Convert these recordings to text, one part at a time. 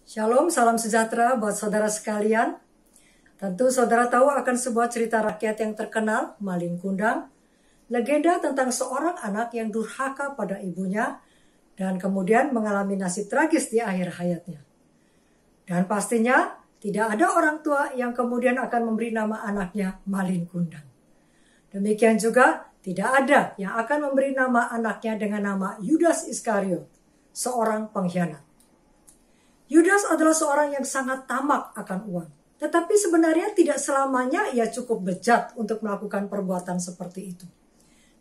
Shalom, salam sejahtera buat saudara sekalian. Tentu saudara tahu akan sebuah cerita rakyat yang terkenal, Malin Kundang. Legenda tentang seorang anak yang durhaka pada ibunya dan kemudian mengalami nasib tragis di akhir hayatnya. Dan pastinya tidak ada orang tua yang kemudian akan memberi nama anaknya Malin Kundang. Demikian juga tidak ada yang akan memberi nama anaknya dengan nama Yudas Iskariot, seorang pengkhianat. Yudas adalah seorang yang sangat tamak akan uang. Tetapi sebenarnya tidak selamanya ia cukup bejat untuk melakukan perbuatan seperti itu.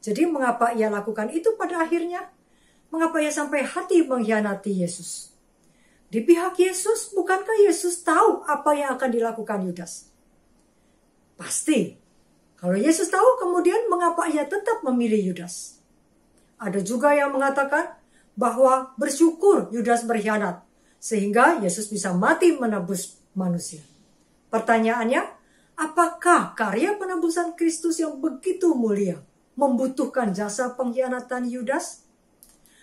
Jadi mengapa ia lakukan itu pada akhirnya? Mengapa ia sampai hati mengkhianati Yesus? Di pihak Yesus, bukankah Yesus tahu apa yang akan dilakukan Yudas? Pasti. Kalau Yesus tahu, kemudian mengapa ia tetap memilih Yudas? Ada juga yang mengatakan bahwa bersyukur Yudas berkhianat, sehingga Yesus bisa mati menebus manusia. Pertanyaannya, apakah karya penebusan Kristus yang begitu mulia membutuhkan jasa pengkhianatan Yudas?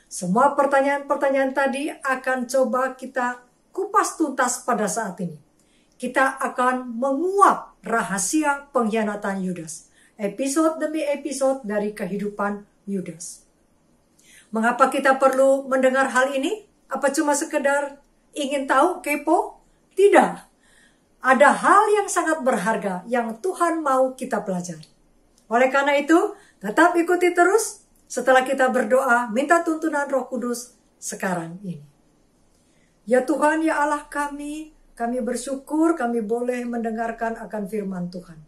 Semua pertanyaan-pertanyaan tadi akan coba kita kupas tuntas pada saat ini. Kita akan menguak rahasia pengkhianatan Yudas, episode demi episode dari kehidupan Yudas. Mengapa kita perlu mendengar hal ini? Apa cuma sekedar ingin tahu, kepo? Tidak. Ada hal yang sangat berharga yang Tuhan mau kita pelajari. Oleh karena itu, tetap ikuti terus setelah kita berdoa, minta tuntunan Roh Kudus sekarang ini. Ya Tuhan, ya Allah kami bersyukur kami boleh mendengarkan akan firman Tuhan.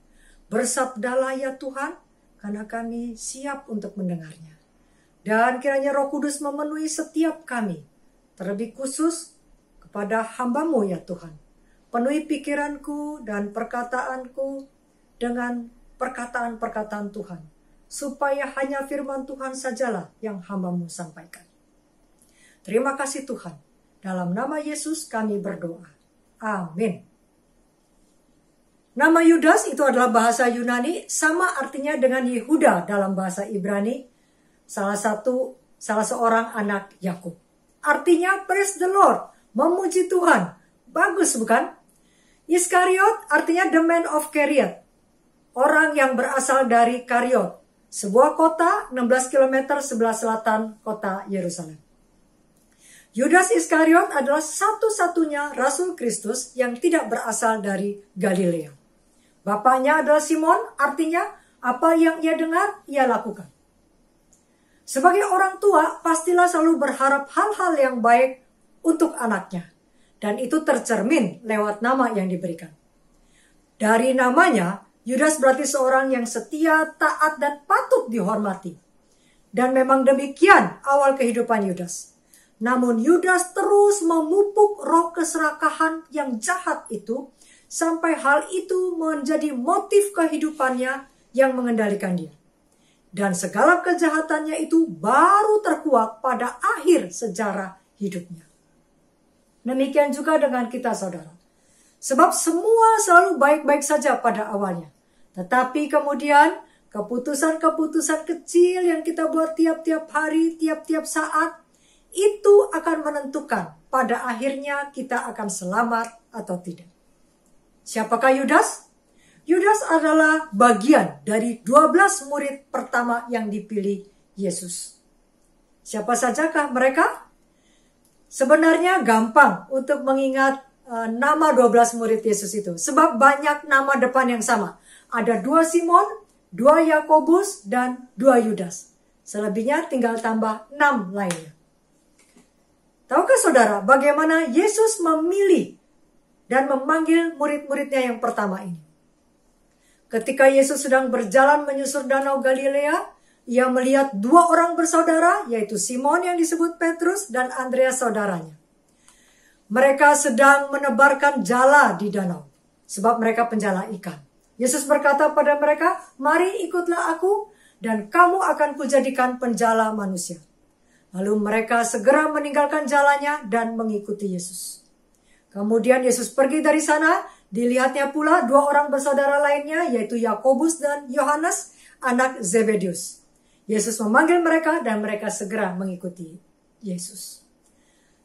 Bersabdalah ya Tuhan, karena kami siap untuk mendengarnya. Dan kiranya Roh Kudus memenuhi setiap kami, terlebih khusus kepada hamba-Mu ya Tuhan. Penuhi pikiranku dan perkataanku dengan perkataan-perkataan Tuhan, supaya hanya firman Tuhan sajalah yang hamba-Mu sampaikan. Terima kasih Tuhan. Dalam nama Yesus kami berdoa. Amin. Nama Yudas itu adalah bahasa Yunani, sama artinya dengan Yehuda dalam bahasa Ibrani, salah seorang anak Yakub. Artinya praise the Lord, memuji Tuhan. Bagus bukan? Iskariot artinya the man of Keriot, orang yang berasal dari Kariot, sebuah kota 16 km sebelah selatan kota Yerusalem. Yudas Iskariot adalah satu-satunya Rasul Kristus yang tidak berasal dari Galilea. Bapaknya adalah Simon, artinya apa yang ia dengar, ia lakukan. Sebagai orang tua, pastilah selalu berharap hal-hal yang baik untuk anaknya. Dan itu tercermin lewat nama yang diberikan. Dari namanya, Yudas berarti seorang yang setia, taat, dan patut dihormati. Dan memang demikian awal kehidupan Yudas. Namun Yudas terus memupuk roh keserakahan yang jahat itu, sampai hal itu menjadi motif kehidupannya yang mengendalikan dia. Dan segala kejahatannya itu baru terkuak pada akhir sejarah hidupnya. Demikian juga dengan kita saudara. Sebab semua selalu baik-baik saja pada awalnya. Tetapi kemudian keputusan-keputusan kecil yang kita buat tiap-tiap hari, tiap-tiap saat, itu akan menentukan pada akhirnya kita akan selamat atau tidak. Siapakah Yudas? Yudas adalah bagian dari 12 murid pertama yang dipilih Yesus. Siapa sajakah mereka? Sebenarnya gampang untuk mengingat nama 12 murid Yesus itu. Sebab banyak nama depan yang sama. Ada 2 Simon, 2 Yakobus, dan 2 Yudas. Selebihnya tinggal tambah 6 lainnya. Tahukah saudara bagaimana Yesus memilih dan memanggil murid-muridnya yang pertama ini? Ketika Yesus sedang berjalan menyusur danau Galilea, ia melihat 2 orang bersaudara, yaitu Simon yang disebut Petrus dan Andreas saudaranya. Mereka sedang menebarkan jala di danau, sebab mereka penjala ikan. Yesus berkata pada mereka, "Mari ikutlah aku, dan kamu akan kujadikan penjala manusia." Lalu mereka segera meninggalkan jalannya dan mengikuti Yesus. Kemudian Yesus pergi dari sana, dilihatnya pula 2 orang bersaudara lainnya, yaitu Yakobus dan Yohanes, anak Zebedius. Yesus memanggil mereka dan mereka segera mengikuti Yesus.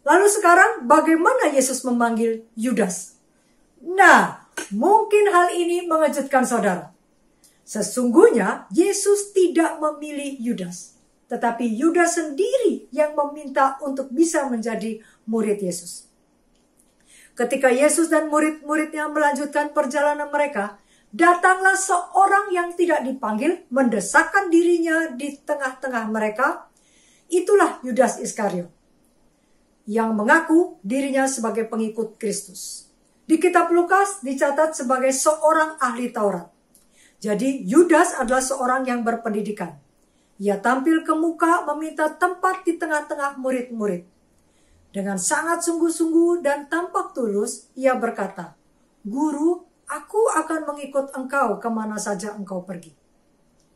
Lalu sekarang bagaimana Yesus memanggil Yudas? Nah, mungkin hal ini mengejutkan saudara. Sesungguhnya Yesus tidak memilih Yudas, tetapi Yudas sendiri yang meminta untuk bisa menjadi murid Yesus. Ketika Yesus dan murid-muridnya melanjutkan perjalanan mereka, datanglah seorang yang tidak dipanggil, mendesakkan dirinya di tengah-tengah mereka. Itulah Yudas Iskariot, yang mengaku dirinya sebagai pengikut Kristus. Di kitab Lukas dicatat sebagai seorang ahli Taurat. Jadi Yudas adalah seorang yang berpendidikan. Ia tampil ke muka meminta tempat di tengah-tengah murid-murid. Dengan sangat sungguh-sungguh dan tampak tulus, ia berkata, "Guru, aku akan mengikut engkau kemana saja engkau pergi."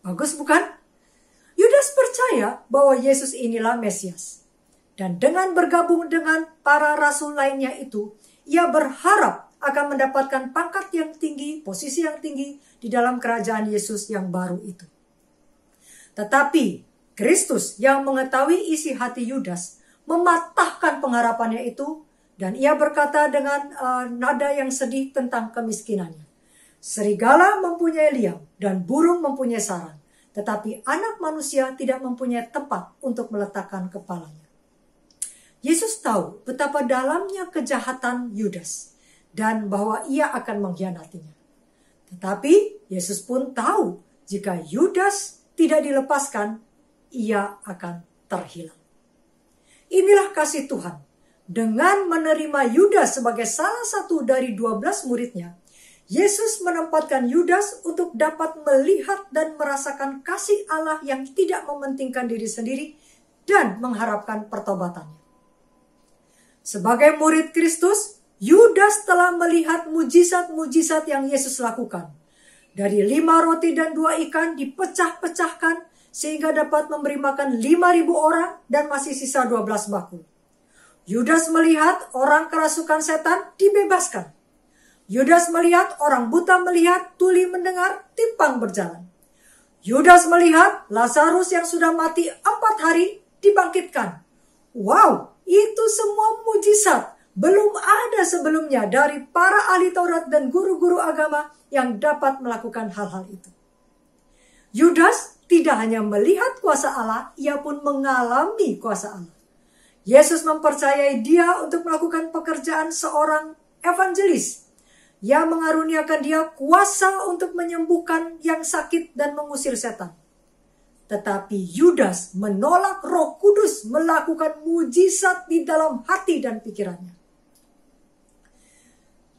Bagus bukan? Yudas percaya bahwa Yesus inilah Mesias. Dan dengan bergabung dengan para rasul lainnya itu, ia berharap akan mendapatkan pangkat yang tinggi, posisi yang tinggi di dalam kerajaan Yesus yang baru itu. Tetapi Kristus yang mengetahui isi hati Yudas mematahkan pengharapannya itu, dan ia berkata dengan nada yang sedih tentang kemiskinannya. Serigala mempunyai liang dan burung mempunyai sarang, tetapi anak manusia tidak mempunyai tempat untuk meletakkan kepalanya. Yesus tahu betapa dalamnya kejahatan Yudas dan bahwa ia akan mengkhianatinya. Tetapi Yesus pun tahu jika Yudas tidak dilepaskan, ia akan terhilang. Inilah kasih Tuhan. Dengan menerima Yudas sebagai salah satu dari 12 muridnya, Yesus menempatkan Yudas untuk dapat melihat dan merasakan kasih Allah yang tidak mementingkan diri sendiri dan mengharapkan pertobatannya. Sebagai murid Kristus, Yudas telah melihat mujizat-mujizat yang Yesus lakukan. Dari 5 roti dan 2 ikan dipecah-pecahkan sehingga dapat memberi makan 5.000 orang dan masih sisa 12 bakul. Yudas melihat orang kerasukan setan dibebaskan. Yudas melihat orang buta melihat, tuli mendengar, timpang berjalan. Yudas melihat Lazarus yang sudah mati 4 hari dibangkitkan. Wow, itu semua mujizat. Belum ada sebelumnya dari para ahli Taurat dan guru-guru agama yang dapat melakukan hal-hal itu. Yudas tidak hanya melihat kuasa Allah, ia pun mengalami kuasa Allah. Yesus mempercayai dia untuk melakukan pekerjaan seorang evangelis yang mengaruniakan dia kuasa untuk menyembuhkan yang sakit dan mengusir setan. Tetapi Yudas menolak Roh Kudus melakukan mujizat di dalam hati dan pikirannya.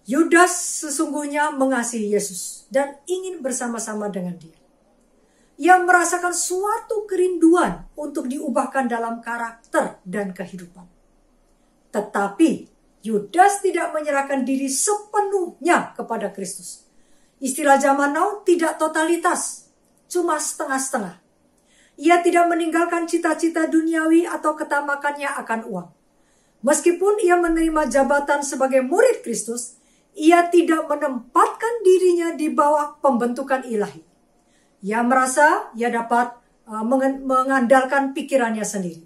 Yudas sesungguhnya mengasihi Yesus dan ingin bersama-sama dengan dia. Ia merasakan suatu kerinduan untuk diubahkan dalam karakter dan kehidupan. Tetapi Yudas tidak menyerahkan diri sepenuhnya kepada Kristus. Istilah zaman now tidak totalitas, cuma setengah-setengah. Ia tidak meninggalkan cita-cita duniawi atau ketamakannya akan uang. Meskipun ia menerima jabatan sebagai murid Kristus, ia tidak menempatkan dirinya di bawah pembentukan ilahi. Ia merasa ia dapat mengandalkan pikirannya sendiri.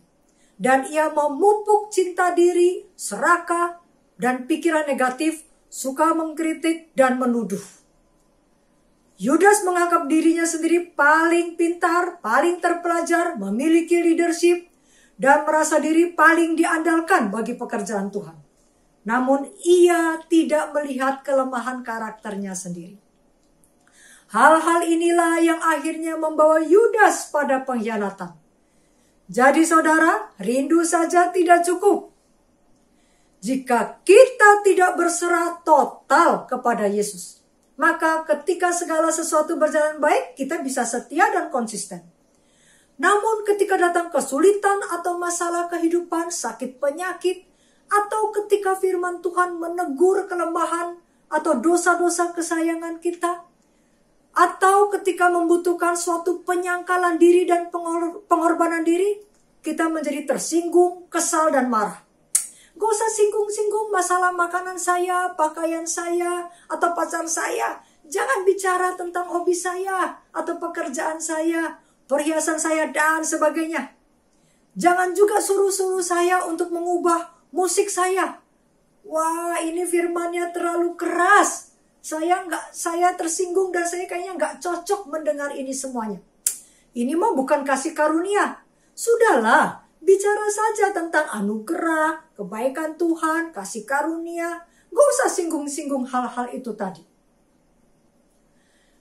Dan ia memupuk cinta diri, serakah, dan pikiran negatif, suka mengkritik dan menuduh. Yudas menganggap dirinya sendiri paling pintar, paling terpelajar, memiliki leadership, dan merasa diri paling diandalkan bagi pekerjaan Tuhan. Namun ia tidak melihat kelemahan karakternya sendiri. Hal-hal inilah yang akhirnya membawa Yudas pada pengkhianatan. Jadi saudara, rindu saja tidak cukup. Jika kita tidak berserah total kepada Yesus, maka ketika segala sesuatu berjalan baik, kita bisa setia dan konsisten. Namun ketika datang kesulitan atau masalah kehidupan, sakit penyakit, atau ketika firman Tuhan menegur kelemahan atau dosa-dosa kesayangan kita, atau ketika membutuhkan suatu penyangkalan diri dan pengorbanan diri, kita menjadi tersinggung, kesal, dan marah. Gak usah singgung-singgung masalah makanan saya, pakaian saya, atau pacar saya. Jangan bicara tentang hobi saya, atau pekerjaan saya, perhiasan saya, dan sebagainya. Jangan juga suruh-suruh saya untuk mengubah musik saya. Wah, ini firmannya terlalu keras. Saya tersinggung dan saya kayaknya nggak cocok mendengar ini semuanya. Ini mah bukan kasih karunia. Sudahlah, bicara saja tentang anugerah, kebaikan Tuhan, kasih karunia. Gak usah singgung-singgung hal-hal itu tadi.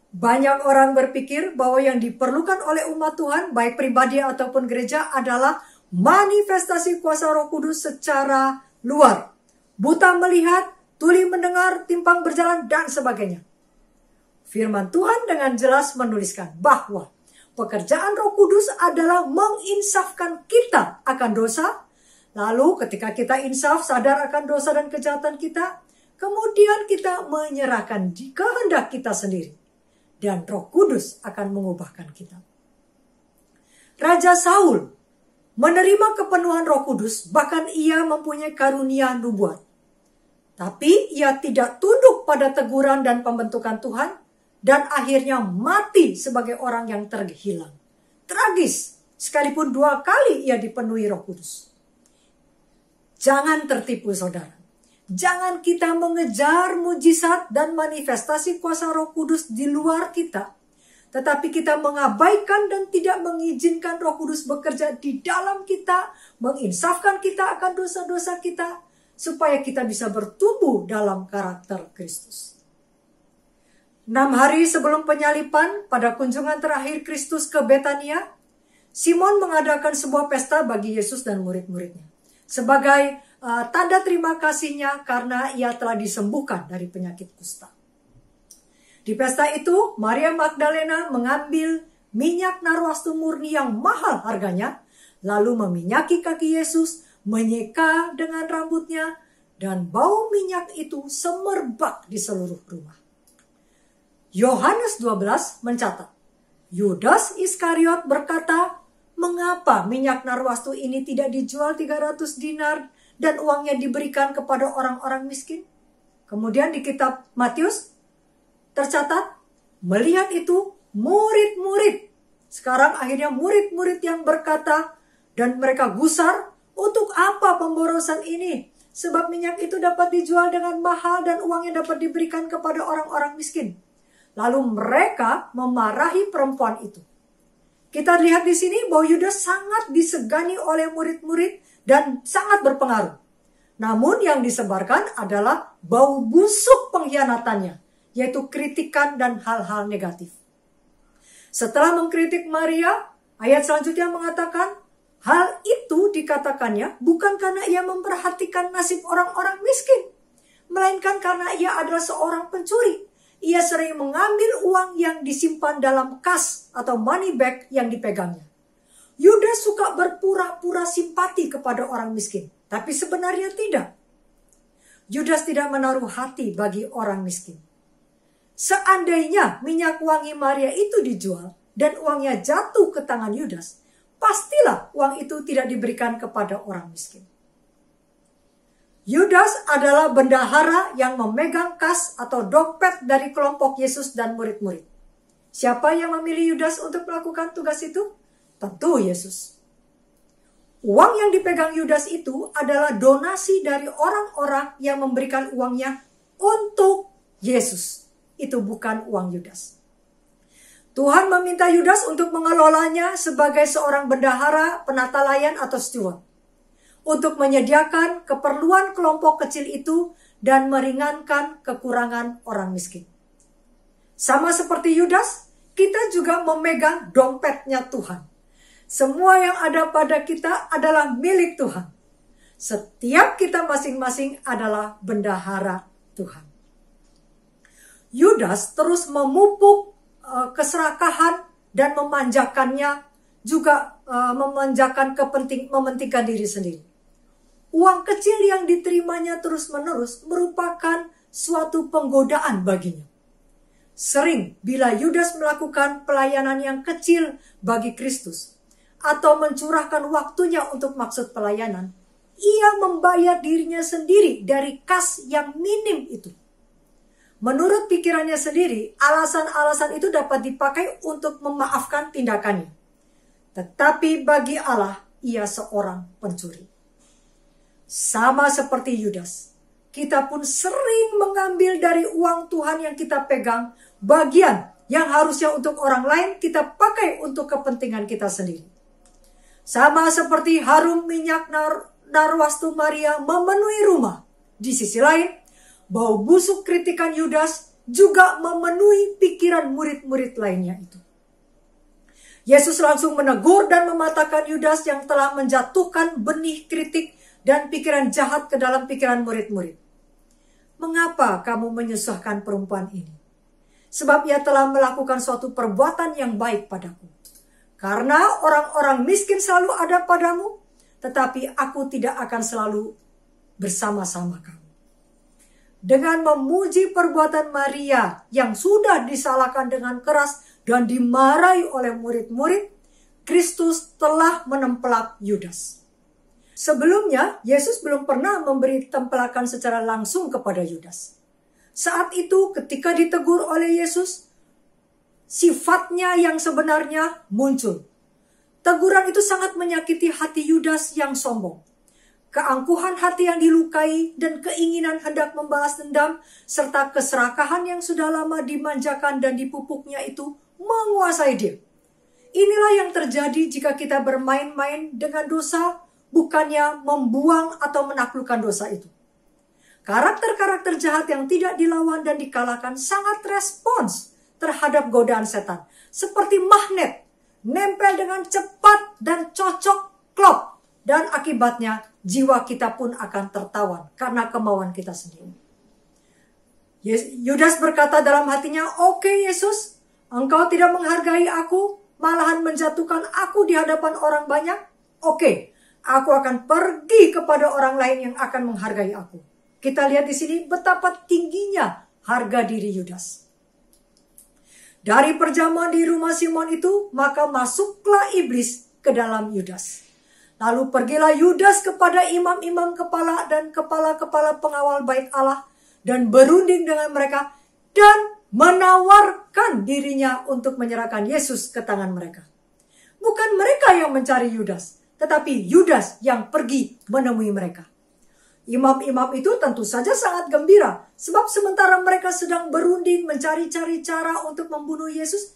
Banyak orang berpikir bahwa yang diperlukan oleh umat Tuhan, baik pribadi ataupun gereja, adalah manifestasi kuasa Roh Kudus secara luar. Buta melihat, tuli mendengar, timpang berjalan, dan sebagainya. Firman Tuhan dengan jelas menuliskan bahwa pekerjaan Roh Kudus adalah menginsafkan kita akan dosa. Lalu ketika kita insaf, sadar akan dosa dan kejahatan kita, kemudian kita menyerahkan kehendak kita sendiri. Dan Roh Kudus akan mengubahkan kita. Raja Saul menerima kepenuhan Roh Kudus, bahkan ia mempunyai karunia nubuat. Tapi ia tidak tunduk pada teguran dan pembentukan Tuhan, dan akhirnya mati sebagai orang yang terhilang. Tragis, sekalipun 2 kali ia dipenuhi Roh Kudus. Jangan tertipu saudara. Jangan kita mengejar mujizat dan manifestasi kuasa Roh Kudus di luar kita. Tetapi kita mengabaikan dan tidak mengizinkan Roh Kudus bekerja di dalam kita, menginsafkan kita akan dosa-dosa kita, supaya kita bisa bertumbuh dalam karakter Kristus. 6 hari sebelum penyalipan, pada kunjungan terakhir Kristus ke Betania, Simon mengadakan sebuah pesta bagi Yesus dan murid-muridnya. Sebagai tanda terima kasihnya karena ia telah disembuhkan dari penyakit kusta. Di pesta itu, Maria Magdalena mengambil minyak narwastu murni yang mahal harganya, lalu meminyaki kaki Yesus, menyeka dengan rambutnya, dan bau minyak itu semerbak di seluruh rumah. Yohanes 12 mencatat, Yudas Iskariot berkata, mengapa minyak narwastu ini tidak dijual 300 dinar dan uangnya diberikan kepada orang-orang miskin? Kemudian di kitab Matius tercatat, melihat itu murid-murid. Sekarang akhirnya murid-murid yang berkata, dan mereka gusar, untuk apa pemborosan ini? Sebab minyak itu dapat dijual dengan mahal dan uangnya dapat diberikan kepada orang-orang miskin. Lalu mereka memarahi perempuan itu. Kita lihat di sini bahwa Yudas sangat disegani oleh murid-murid dan sangat berpengaruh. Namun yang disebarkan adalah bau busuk pengkhianatannya, yaitu kritikan dan hal-hal negatif. Setelah mengkritik Maria, ayat selanjutnya mengatakan, hal itu dikatakannya bukan karena ia memperhatikan nasib orang-orang miskin, melainkan karena ia adalah seorang pencuri. Ia sering mengambil uang yang disimpan dalam kas atau money bag yang dipegangnya. Yudas suka berpura-pura simpati kepada orang miskin, tapi sebenarnya tidak. Yudas tidak menaruh hati bagi orang miskin. Seandainya minyak wangi Maria itu dijual dan uangnya jatuh ke tangan Yudas, pastilah uang itu tidak diberikan kepada orang miskin. Yudas adalah bendahara yang memegang kas atau dompet dari kelompok Yesus dan murid-murid. Siapa yang memilih Yudas untuk melakukan tugas itu? Tentu Yesus. Uang yang dipegang Yudas itu adalah donasi dari orang-orang yang memberikan uangnya untuk Yesus. Itu bukan uang Yudas. Tuhan meminta Yudas untuk mengelolanya sebagai seorang bendahara, penata layan atau steward, untuk menyediakan keperluan kelompok kecil itu dan meringankan kekurangan orang miskin. Sama seperti Yudas, kita juga memegang dompetnya Tuhan. Semua yang ada pada kita adalah milik Tuhan. Setiap kita masing-masing adalah bendahara Tuhan. Yudas terus memupuk keserakahan dan memanjakannya, juga memanjakan mementingkan diri sendiri. Uang kecil yang diterimanya terus-menerus merupakan suatu penggodaan baginya. Sering bila Yudas melakukan pelayanan yang kecil bagi Kristus atau mencurahkan waktunya untuk maksud pelayanan, ia membayar dirinya sendiri dari kas yang minim itu. Menurut pikirannya sendiri, alasan-alasan itu dapat dipakai untuk memaafkan tindakannya. Tetapi bagi Allah, ia seorang pencuri. Sama seperti Yudas, kita pun sering mengambil dari uang Tuhan yang kita pegang, bagian yang harusnya untuk orang lain kita pakai untuk kepentingan kita sendiri. Sama seperti harum minyak narwastu Maria memenuhi rumah. Di sisi lain, bau busuk kritikan Yudas juga memenuhi pikiran murid-murid lainnya itu. Yesus langsung menegur dan mematahkan Yudas yang telah menjatuhkan benih kritik dan pikiran jahat ke dalam pikiran murid-murid. Mengapa kamu menyusahkan perempuan ini? Sebab ia telah melakukan suatu perbuatan yang baik padaku. Karena orang-orang miskin selalu ada padamu, tetapi aku tidak akan selalu bersama-sama kamu. Dengan memuji perbuatan Maria yang sudah disalahkan dengan keras dan dimarahi oleh murid-murid, Kristus telah menempelak Yudas. Sebelumnya, Yesus belum pernah memberi tempelakan secara langsung kepada Yudas. Saat itu ketika ditegur oleh Yesus, sifatnya yang sebenarnya muncul. Teguran itu sangat menyakiti hati Yudas yang sombong. Keangkuhan hati yang dilukai dan keinginan hendak membalas dendam serta keserakahan yang sudah lama dimanjakan dan dipupuknya itu menguasai dia. Inilah yang terjadi jika kita bermain-main dengan dosa, bukannya membuang atau menaklukkan dosa itu. Karakter-karakter jahat yang tidak dilawan dan dikalahkan sangat respons terhadap godaan setan. Seperti magnet, nempel dengan cepat dan cocok klop. Dan akibatnya jiwa kita pun akan tertawan karena kemauan kita sendiri. Yudas berkata dalam hatinya, "Oke Yesus, engkau tidak menghargai aku, malahan menjatuhkan aku di hadapan orang banyak. Oke, aku akan pergi kepada orang lain yang akan menghargai aku." Kita lihat di sini betapa tingginya harga diri Yudas. Dari perjamuan di rumah Simon itu, maka masuklah iblis ke dalam Yudas. Lalu pergilah Yudas kepada imam-imam kepala dan kepala-kepala pengawal bait Allah dan berunding dengan mereka dan menawarkan dirinya untuk menyerahkan Yesus ke tangan mereka. Bukan mereka yang mencari Yudas, tetapi Yudas yang pergi menemui mereka. Imam-imam itu tentu saja sangat gembira, sebab sementara mereka sedang berunding mencari-cari cara untuk membunuh Yesus,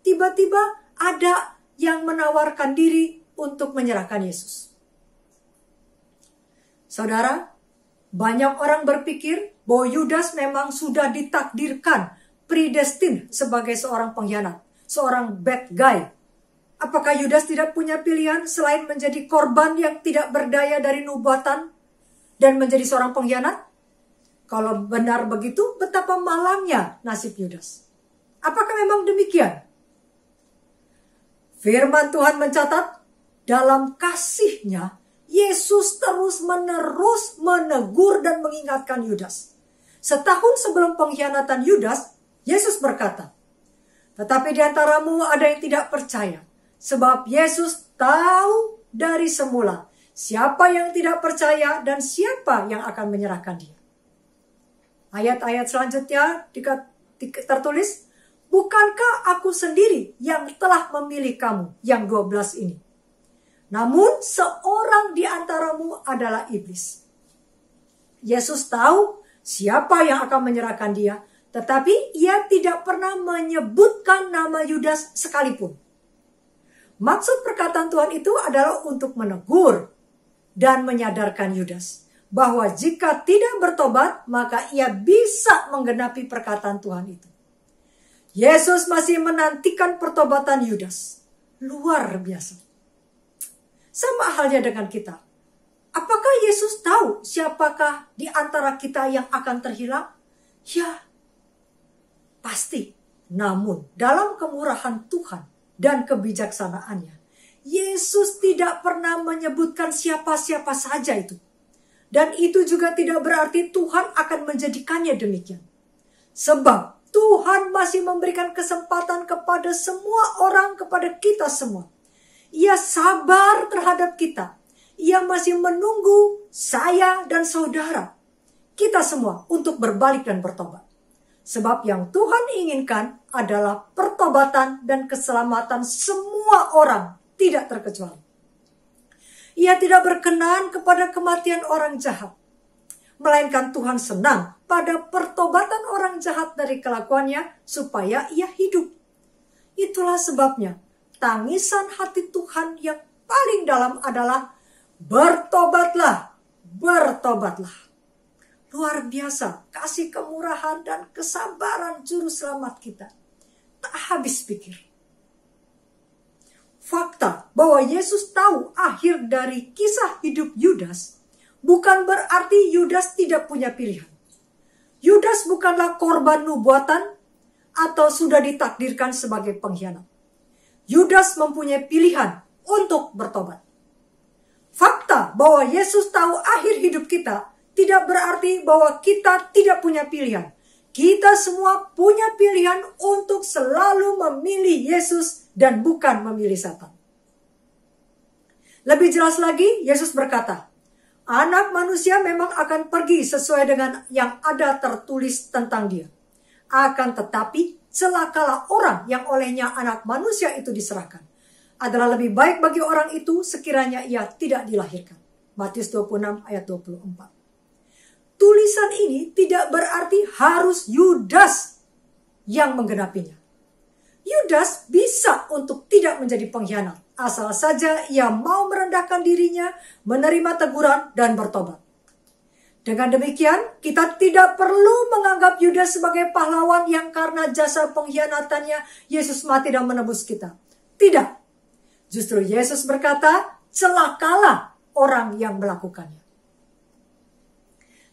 tiba-tiba ada yang menawarkan diri untuk menyerahkan Yesus. Saudara, banyak orang berpikir bahwa Yudas memang sudah ditakdirkan, predestin sebagai seorang pengkhianat, seorang bad guy. Apakah Yudas tidak punya pilihan selain menjadi korban yang tidak berdaya dari nubuatan dan menjadi seorang pengkhianat? Kalau benar begitu, betapa malangnya nasib Yudas. Apakah memang demikian? Firman Tuhan mencatat, dalam kasih-Nya, Yesus terus-menerus menegur dan mengingatkan Yudas. Setahun sebelum pengkhianatan Yudas, Yesus berkata, "Tetapi di antaramu ada yang tidak percaya, sebab Yesus tahu dari semula siapa yang tidak percaya dan siapa yang akan menyerahkan dia." Ayat-ayat selanjutnya tertulis, "Bukankah aku sendiri yang telah memilih kamu, yang 12 ini? Namun seorang di antaramu adalah iblis." Yesus tahu siapa yang akan menyerahkan dia, tetapi ia tidak pernah menyebutkan nama Yudas sekalipun. Maksud perkataan Tuhan itu adalah untuk menegur dan menyadarkan Yudas bahwa jika tidak bertobat, maka ia bisa menggenapi perkataan Tuhan itu. Yesus masih menantikan pertobatan Yudas. Luar biasa. Sama halnya dengan kita. Apakah Yesus tahu siapakah di antara kita yang akan terhilang? Ya, pasti. Namun, dalam kemurahan Tuhan dan kebijaksanaannya, Yesus tidak pernah menyebutkan siapa-siapa saja itu. Dan itu juga tidak berarti Tuhan akan menjadikannya demikian. Sebab Tuhan masih memberikan kesempatan kepada semua orang, kepada kita semua. Ia sabar terhadap kita. Ia masih menunggu saya dan saudara, kita semua, untuk berbalik dan bertobat. Sebab yang Tuhan inginkan adalah pertobatan dan keselamatan semua orang, tidak terkecuali. Ia tidak berkenan kepada kematian orang jahat, melainkan Tuhan senang pada pertobatan orang jahat dari kelakuannya supaya ia hidup. Itulah sebabnya tangisan hati Tuhan yang paling dalam adalah bertobatlah, bertobatlah. Luar biasa kasih kemurahan dan kesabaran juru selamat kita. Tak habis pikir. Fakta bahwa Yesus tahu akhir dari kisah hidup Yudas bukan berarti Yudas tidak punya pilihan. Yudas bukanlah korban nubuatan atau sudah ditakdirkan sebagai pengkhianat. Yudas mempunyai pilihan untuk bertobat. Fakta bahwa Yesus tahu akhir hidup kita tidak berarti bahwa kita tidak punya pilihan. Kita semua punya pilihan untuk selalu memilih Yesus dan bukan memilih Satan. Lebih jelas lagi, Yesus berkata, Anak manusia memang akan pergi sesuai dengan yang ada tertulis tentang dia. Akan tetapi, celakalah orang yang olehnya anak manusia itu diserahkan. Adalah lebih baik bagi orang itu sekiranya ia tidak dilahirkan. Matius 26 ayat 24. Tulisan ini tidak berarti harus Yudas yang menggenapinya. Yudas bisa untuk tidak menjadi pengkhianat, asal saja ia mau merendahkan dirinya, menerima teguran, dan bertobat. Dengan demikian, kita tidak perlu menganggap Yudas sebagai pahlawan yang karena jasa pengkhianatannya Yesus mati dan menebus kita. Tidak. Justru Yesus berkata, celakalah orang yang melakukannya.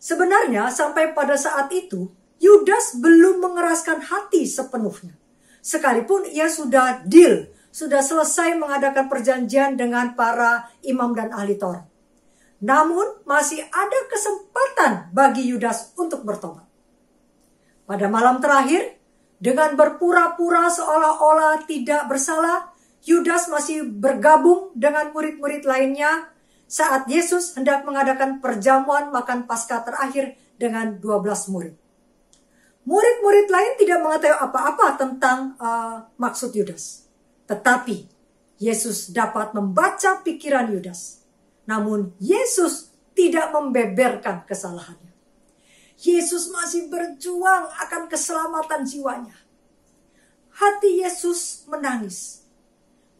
Sebenarnya sampai pada saat itu, Yudas belum mengeraskan hati sepenuhnya. Sekalipun ia sudah deal, sudah selesai mengadakan perjanjian dengan para imam dan ahli Taurat. Namun masih ada kesempatan bagi Yudas untuk bertobat. Pada malam terakhir, dengan berpura-pura seolah-olah tidak bersalah, Yudas masih bergabung dengan murid-murid lainnya saat Yesus hendak mengadakan perjamuan makan Paskah terakhir dengan 12 murid. Murid-murid lain tidak mengetahui apa-apa tentang maksud Yudas. Tetapi Yesus dapat membaca pikiran Yudas. Namun Yesus tidak membeberkan kesalahannya. Yesus masih berjuang akan keselamatan jiwanya. Hati Yesus menangis.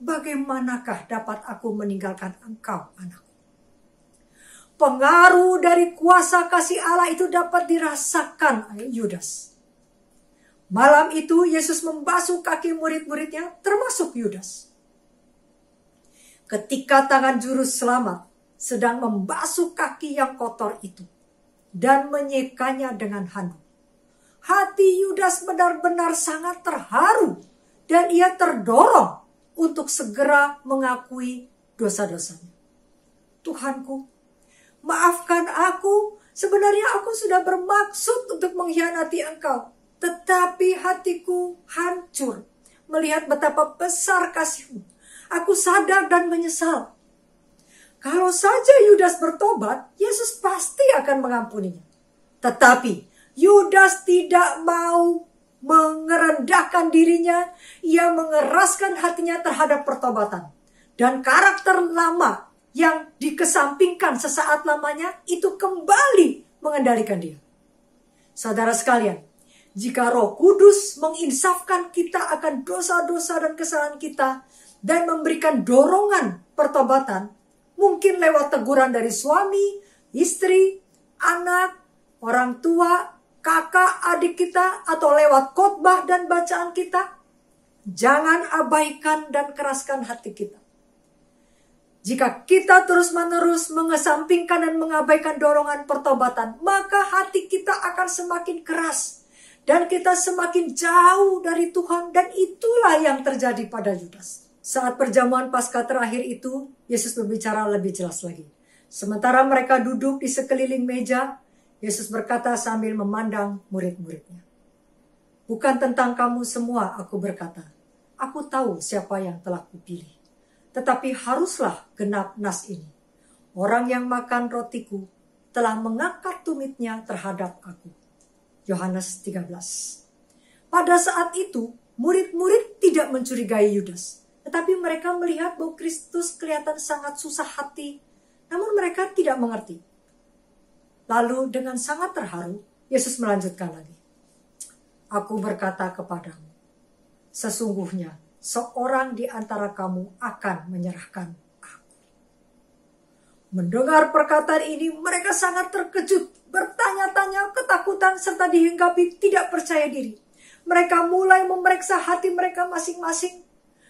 Bagaimanakah dapat aku meninggalkan engkau, anakku? Pengaruh dari kuasa kasih Allah itu dapat dirasakan oleh Yudas. Malam itu Yesus membasuh kaki murid-muridnya termasuk Yudas. Ketika tangan juru selamat sedang membasuh kaki yang kotor itu dan menyekanya dengan handuk, hati Yudas benar-benar sangat terharu dan ia terdorong untuk segera mengakui dosa-dosanya. Tuhanku, maafkan aku, sebenarnya aku sudah bermaksud untuk mengkhianati engkau. Tetapi hatiku hancur melihat betapa besar kasih-Mu. Aku sadar dan menyesal. Kalau saja Yudas bertobat, Yesus pasti akan mengampuninya. Tetapi Yudas tidak mau mengerendahkan dirinya. Ia mengeraskan hatinya terhadap pertobatan. Dan karakter lama yang dikesampingkan sesaat lamanya itu kembali mengendalikan dia. Saudara sekalian, jika Roh Kudus menginsafkan kita akan dosa-dosa dan kesalahan kita dan memberikan dorongan pertobatan, mungkin lewat teguran dari suami, istri, anak, orang tua, kakak, adik kita, atau lewat khotbah dan bacaan kita, jangan abaikan dan keraskan hati kita. Jika kita terus-menerus mengesampingkan dan mengabaikan dorongan pertobatan, maka hati kita akan semakin keras. Dan kita semakin jauh dari Tuhan. Dan itulah yang terjadi pada Yudas. Saat perjamuan Paskah terakhir itu, Yesus berbicara lebih jelas lagi. Sementara mereka duduk di sekeliling meja, Yesus berkata sambil memandang murid-muridnya. Bukan tentang kamu semua aku berkata. Aku tahu siapa yang telah kupilih. Tetapi haruslah genap nas ini. Orang yang makan rotiku telah mengangkat tumitnya terhadap aku. Yohanes 13. Pada saat itu, murid-murid tidak mencurigai Yudas. Tetapi mereka melihat bahwa Kristus kelihatan sangat susah hati Namun mereka tidak mengerti. Lalu dengan sangat terharu, Yesus melanjutkan lagi. Aku berkata kepadamu, sesungguhnya seorang di antara kamu akan menyerahkan aku. Mendengar perkataan ini, mereka sangat terkejut, bertanya-tanya, ketakutan, serta dihinggapi tidak percaya diri. Mereka mulai memeriksa hati mereka masing-masing.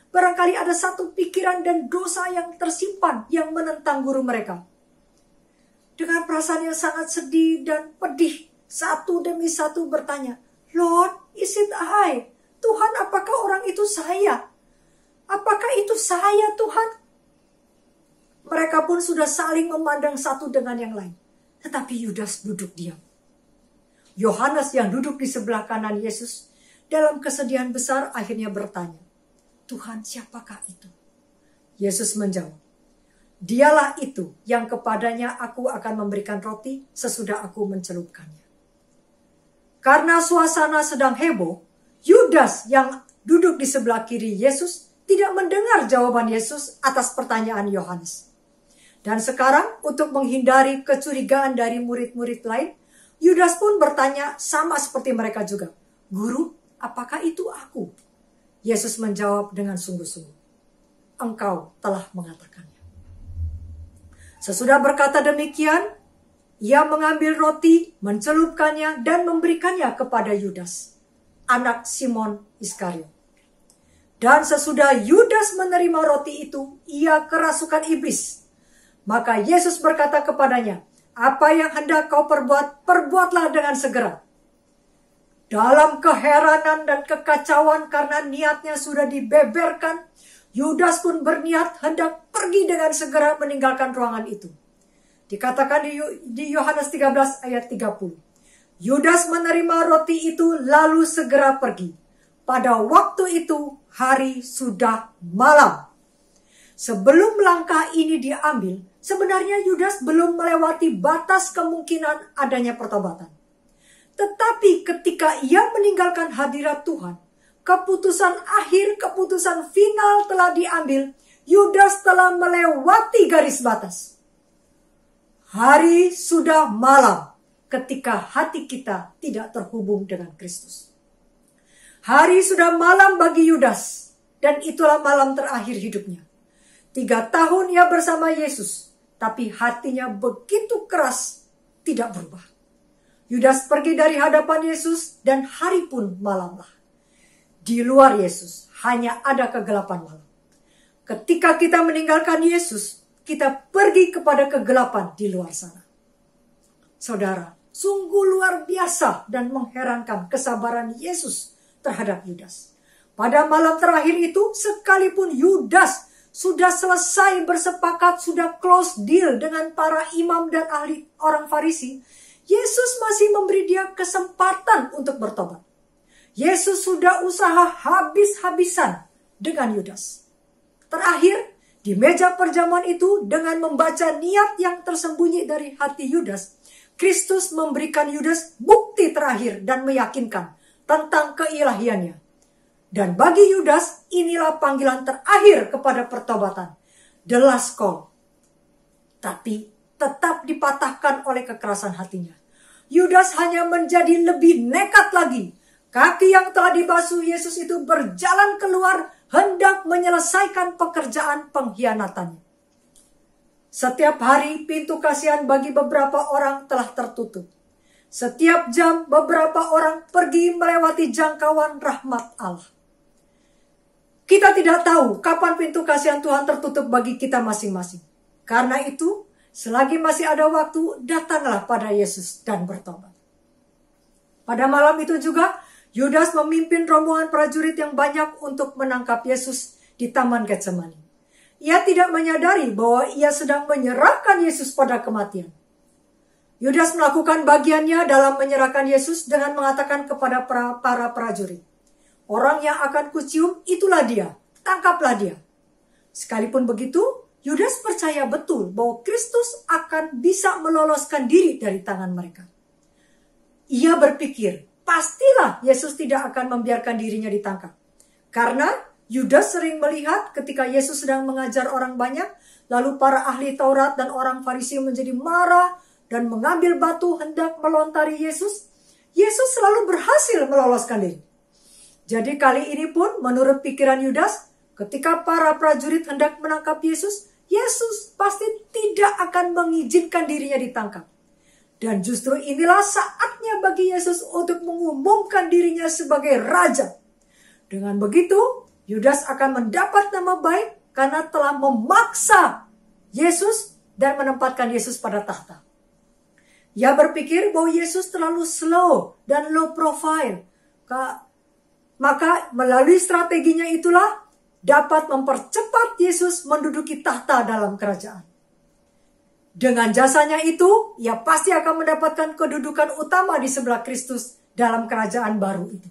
Barangkali ada satu pikiran dan dosa yang tersimpan yang menentang guru mereka. Dengan perasaan yang sangat sedih dan pedih, satu demi satu bertanya, Lord, is it I? Tuhan, apakah orang itu saya? Apakah itu saya, Tuhan? Mereka pun sudah saling memandang satu dengan yang lain. Tetapi Yudas duduk diam. Yohanes yang duduk di sebelah kanan Yesus, dalam kesedihan besar akhirnya bertanya, Tuhan, siapakah itu? Yesus menjawab, dialah itu yang kepadanya aku akan memberikan roti sesudah aku mencelupkannya. Karena suasana sedang heboh, Yudas yang duduk di sebelah kiri Yesus tidak mendengar jawaban Yesus atas pertanyaan Yohanes. Dan sekarang untuk menghindari kecurigaan dari murid-murid lain, Yudas pun bertanya sama seperti mereka juga. Guru, apakah itu aku? Yesus menjawab dengan sungguh-sungguh. Engkau telah mengatakannya. Sesudah berkata demikian, ia mengambil roti, mencelupkannya, dan memberikannya kepada Yudas, anak Simon Iskariot. Dan sesudah Yudas menerima roti itu, ia kerasukan iblis. Maka Yesus berkata kepadanya, apa yang hendak kau perbuat, perbuatlah dengan segera. Dalam keheranan dan kekacauan karena niatnya sudah dibeberkan, Yudas pun berniat hendak pergi dengan segera meninggalkan ruangan itu. Dikatakan di Yohanes 13 ayat 30. Yudas menerima roti itu lalu segera pergi. Pada waktu itu hari sudah malam. Sebelum langkah ini diambil, sebenarnya Yudas belum melewati batas kemungkinan adanya pertobatan. Tetapi ketika ia meninggalkan hadirat Tuhan, keputusan akhir, keputusan final telah diambil. Yudas telah melewati garis batas. Hari sudah malam ketika hati kita tidak terhubung dengan Kristus. Hari sudah malam bagi Yudas, dan itulah malam terakhir hidupnya. 3 tahun ia bersama Yesus, tapi hatinya begitu keras, tidak berubah. Yudas pergi dari hadapan Yesus dan hari pun malamlah. Di luar Yesus hanya ada kegelapan malam. Ketika kita meninggalkan Yesus, kita pergi kepada kegelapan di luar sana. Saudara, sungguh luar biasa dan mengherankan kesabaran Yesus terhadap Yudas. Pada malam terakhir itu, sekalipun Yudas sudah selesai bersepakat, sudah close deal dengan para imam dan ahli orang Farisi, Yesus masih memberi dia kesempatan untuk bertobat. Yesus sudah usaha habis-habisan dengan Yudas. Terakhir, di meja perjamuan itu dengan membaca niat yang tersembunyi dari hati Yudas, Kristus memberikan Yudas bukti terakhir dan meyakinkan tentang keilahiannya. Dan bagi Yudas, inilah panggilan terakhir kepada pertobatan. The last call. Tapi tetap dipatahkan oleh kekerasan hatinya. Yudas hanya menjadi lebih nekat lagi. Kaki yang telah dibasuh Yesus itu berjalan keluar hendak menyelesaikan pekerjaan pengkhianatannya. Setiap hari pintu kasihan bagi beberapa orang telah tertutup. Setiap jam beberapa orang pergi melewati jangkauan rahmat Allah. Kita tidak tahu kapan pintu kasihan Tuhan tertutup bagi kita masing-masing. Karena itu, selagi masih ada waktu, datanglah pada Yesus dan bertobat. Pada malam itu juga, Yudas memimpin rombongan prajurit yang banyak untuk menangkap Yesus di Taman Getsemani. Ia tidak menyadari bahwa ia sedang menyerahkan Yesus pada kematian. Yudas melakukan bagiannya dalam menyerahkan Yesus dengan mengatakan kepada para prajurit, orang yang akan kucium itulah dia, tangkaplah dia. Sekalipun begitu, Yudas percaya betul bahwa Kristus akan bisa meloloskan diri dari tangan mereka. Ia berpikir, pastilah Yesus tidak akan membiarkan dirinya ditangkap. Karena Yudas sering melihat ketika Yesus sedang mengajar orang banyak, lalu para ahli Taurat dan orang Farisi menjadi marah dan mengambil batu hendak melontari Yesus. Yesus selalu berhasil meloloskan diri. Jadi kali ini pun menurut pikiran Yudas, ketika para prajurit hendak menangkap Yesus, Yesus pasti tidak akan mengizinkan dirinya ditangkap. Dan justru inilah saatnya bagi Yesus untuk mengumumkan dirinya sebagai raja. Dengan begitu, Yudas akan mendapat nama baik karena telah memaksa Yesus dan menempatkan Yesus pada tahta. Ia berpikir bahwa Yesus terlalu slow dan low profile. Maka melalui strateginya itulah dapat mempercepat Yesus menduduki tahta dalam kerajaan. Dengan jasanya itu, ia pasti akan mendapatkan kedudukan utama di sebelah Kristus dalam kerajaan baru itu.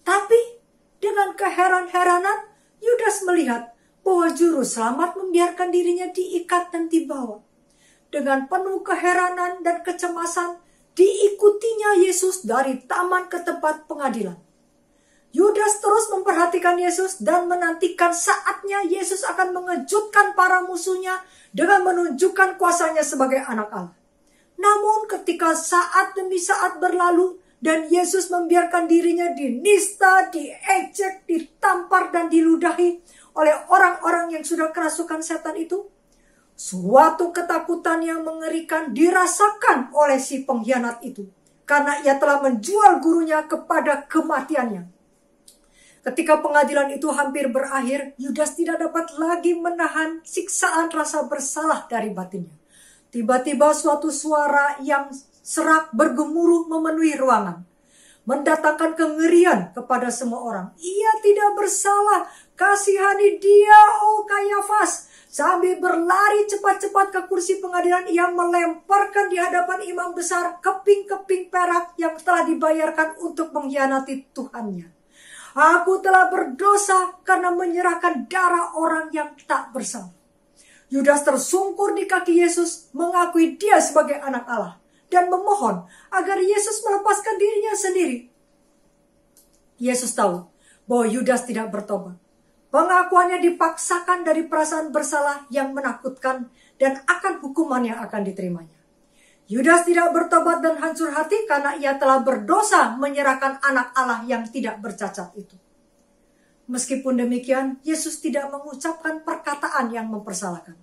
Tapi dengan keheran-heranan, Yudas melihat bahwa juru selamat membiarkan dirinya diikat dan dibawa. Dengan penuh keheranan dan kecemasan, diikutinya Yesus dari taman ke tempat pengadilan. Yudas terus memperhatikan Yesus dan menantikan saatnya Yesus akan mengejutkan para musuhnya dengan menunjukkan kuasanya sebagai anak Allah. Namun ketika saat demi saat berlalu, dan Yesus membiarkan dirinya dinista, diejek, ditampar, dan diludahi oleh orang-orang yang sudah kerasukan setan itu, suatu ketakutan yang mengerikan dirasakan oleh si pengkhianat itu, karena ia telah menjual gurunya kepada kematiannya. Ketika pengadilan itu hampir berakhir, Yudas tidak dapat lagi menahan siksaan rasa bersalah dari batinnya. Tiba-tiba suatu suara yang serak bergemuruh memenuhi ruangan, mendatangkan kengerian kepada semua orang. Ia tidak bersalah, kasihani dia, oh Kayafas. Sambil berlari cepat-cepat ke kursi pengadilan, ia melemparkan di hadapan imam besar keping-keping perak yang telah dibayarkan untuk mengkhianati Tuhannya. Aku telah berdosa karena menyerahkan darah orang yang tak bersalah. Yudas tersungkur di kaki Yesus, mengakui dia sebagai anak Allah, dan memohon agar Yesus melepaskan dirinya sendiri. Yesus tahu bahwa Yudas tidak bertobat. Pengakuannya dipaksakan dari perasaan bersalah yang menakutkan dan akan hukuman yang akan diterimanya. Yudas tidak bertobat dan hancur hati karena ia telah berdosa menyerahkan anak Allah yang tidak bercacat itu. Meskipun demikian, Yesus tidak mengucapkan perkataan yang mempersalahkan.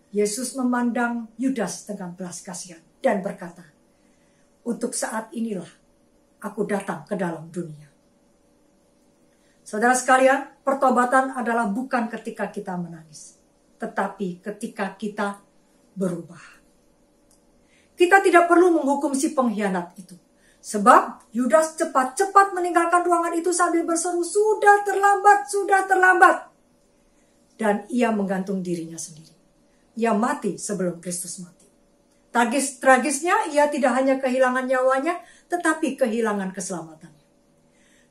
Yesus memandang Yudas dengan belas kasihan dan berkata, "Untuk saat inilah aku datang ke dalam dunia." Saudara sekalian, pertobatan adalah bukan ketika kita menangis, tetapi ketika kita berubah. Kita tidak perlu menghukum si pengkhianat itu. Sebab Yudas cepat-cepat meninggalkan ruangan itu sambil berseru, "Sudah terlambat, sudah terlambat." Dan ia menggantung dirinya sendiri. Ia mati sebelum Kristus mati. Tragisnya, ia tidak hanya kehilangan nyawanya, tetapi kehilangan keselamatannya.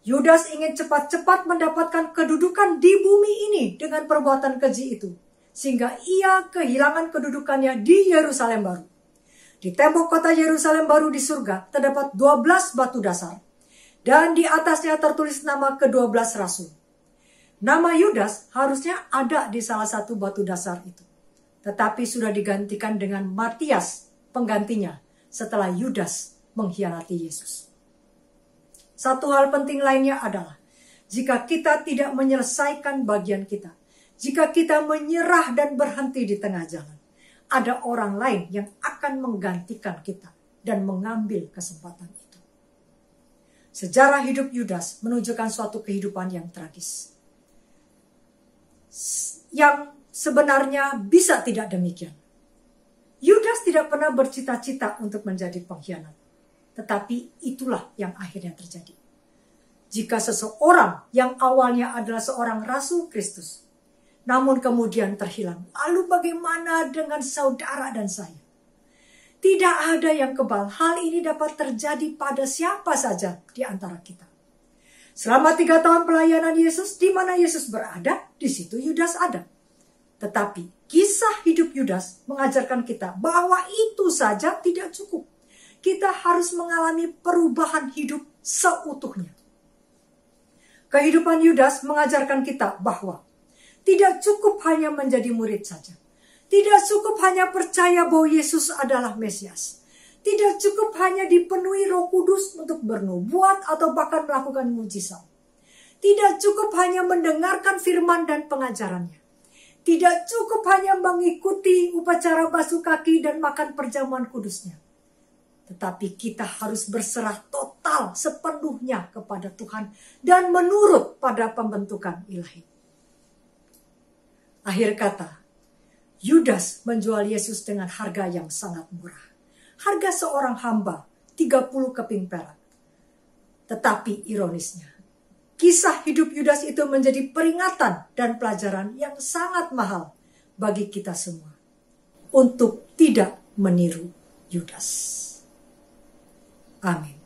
Yudas ingin cepat-cepat mendapatkan kedudukan di bumi ini dengan perbuatan keji itu, sehingga ia kehilangan kedudukannya di Yerusalem baru. Di tembok kota Yerusalem baru di surga terdapat 12 batu dasar, dan di atasnya tertulis nama ke-12 rasul. Nama Yudas harusnya ada di salah satu batu dasar itu, tetapi sudah digantikan dengan Matias, penggantinya, setelah Yudas mengkhianati Yesus. Satu hal penting lainnya adalah, jika kita tidak menyelesaikan bagian kita, jika kita menyerah dan berhenti di tengah jalan, ada orang lain yang akan menggantikan kita dan mengambil kesempatan itu. Sejarah hidup Yudas menunjukkan suatu kehidupan yang tragis, yang sebenarnya bisa tidak demikian. Yudas tidak pernah bercita-cita untuk menjadi pengkhianat, tetapi itulah yang akhirnya terjadi. Jika seseorang yang awalnya adalah seorang rasul Kristus, namun kemudian terhilang, lalu bagaimana dengan saudara dan saya? Tidak ada yang kebal. Hal ini dapat terjadi pada siapa saja di antara kita. Selama 3 tahun pelayanan Yesus, di mana Yesus berada, di situ Yudas ada. Tetapi kisah hidup Yudas mengajarkan kita bahwa itu saja tidak cukup. Kita harus mengalami perubahan hidup seutuhnya. Kehidupan Yudas mengajarkan kita bahwa tidak cukup hanya menjadi murid saja. Tidak cukup hanya percaya bahwa Yesus adalah Mesias. Tidak cukup hanya dipenuhi Roh Kudus untuk bernubuat atau bahkan melakukan mujizat. Tidak cukup hanya mendengarkan firman dan pengajarannya. Tidak cukup hanya mengikuti upacara basuh kaki dan makan perjamuan kudusnya. Tetapi kita harus berserah total sepenuhnya kepada Tuhan dan menurut pada pembentukan ilahi. Akhir kata, Yudas menjual Yesus dengan harga yang sangat murah. Harga seorang hamba 30 keping perak. Tetapi ironisnya, kisah hidup Yudas itu menjadi peringatan dan pelajaran yang sangat mahal bagi kita semua. Untuk tidak meniru Yudas. Amin.